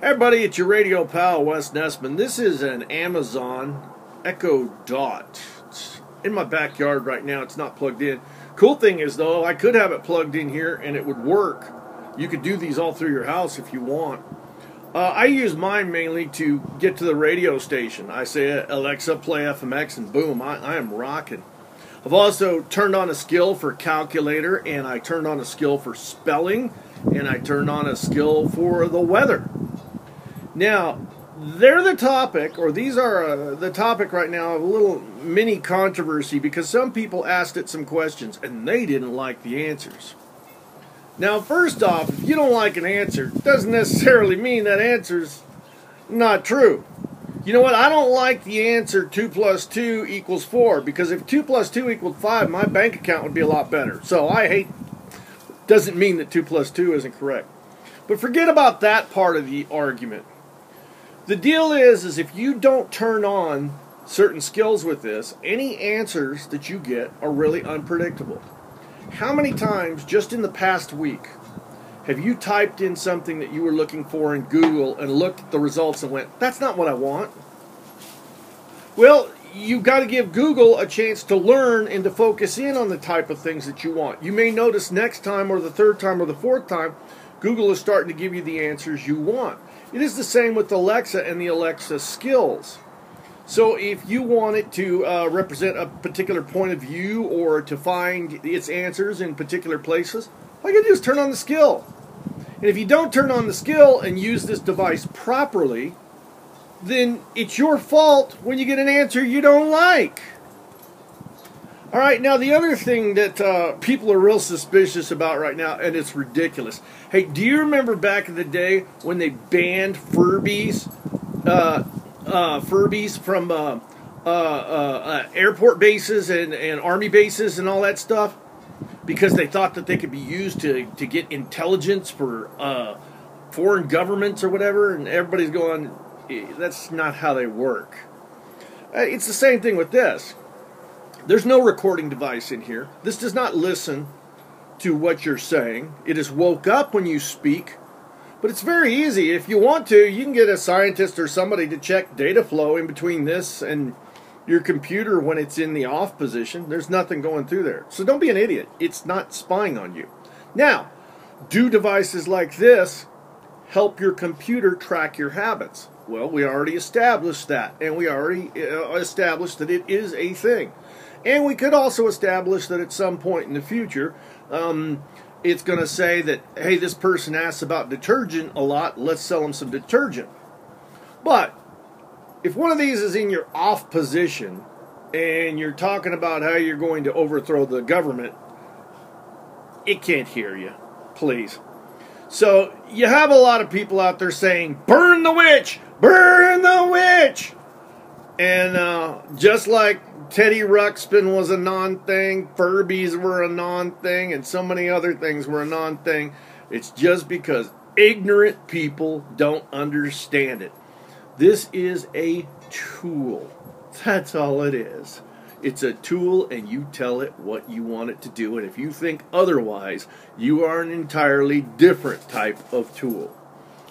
Hey everybody, it's your radio pal Wes Nessman. This is an Amazon Echo Dot. It's in my backyard right now. It's not plugged in. Cool thing is though, I could have it plugged in here and it would work. You could do these all through your house if you want. I use mine mainly to get to the radio station. I say, Alexa, play FMX, and boom, I am rocking. I've also turned on a skill for calculator, and I turned on a skill for spelling, and I turned on a skill for the weather. Now, they're the topic, or these are the topic right now of a little mini controversy because some people asked it some questions and they didn't like the answers. Now, first off, if you don't like an answer, it doesn't necessarily mean that answer's not true. You know what? I don't like the answer 2 plus 2 equals 4 because if 2 plus 2 equaled 5, my bank account would be a lot better. So doesn't mean that 2 plus 2 isn't correct. But forget about that part of the argument. The deal is if you don't turn on certain skills with this, any answers that you get are really unpredictable. How many times, just in the past week, have you typed in something that you were looking for in Google and looked at the results and went, that's not what I want? Well, you've got to give Google a chance to learn and to focus in on the type of things that you want. You may notice next time or the third time or the fourth time, Google is starting to give you the answers you want. It is the same with Alexa and the Alexa skills. So if you want it to represent a particular point of view or to find its answers in particular places, all you got to do is turn on the skill. And if you don't turn on the skill and use this device properly, then it's your fault when you get an answer you don't like. All right, now the other thing that people are real suspicious about right now, and it's ridiculous. Hey, do you remember back in the day when they banned Furbies from airport bases and army bases and all that stuff? Because they thought that they could be used to get intelligence for foreign governments or whatever, and everybody's going, that's not how they work. It's the same thing with this. There's no recording device in here. This does not listen to what you're saying. It is woke up when you speak, but it's very easy. If you want to, you can get a scientist or somebody to check data flow in between this and your computer when it's in the off position. There's nothing going through there. So don't be an idiot. It's not spying on you. Now, do devices like this help your computer track your habits? Well, we already established that, and we already established that it is a thing. And we could also establish that at some point in the future, it's going to say that, hey, this person asks about detergent a lot, let's sell them some detergent. But if one of these is in your off position and you're talking about how you're going to overthrow the government, it can't hear you, please. So you have a lot of people out there saying, burn the witch, burn the witch. And just like Teddy Ruxpin was a non-thing, Furbies were a non-thing, and so many other things were a non-thing, it's just because ignorant people don't understand it. This is a tool. That's all it is. It's a tool, and you tell it what you want it to do, and if you think otherwise, you are an entirely different type of tool.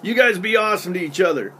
You guys be awesome to each other.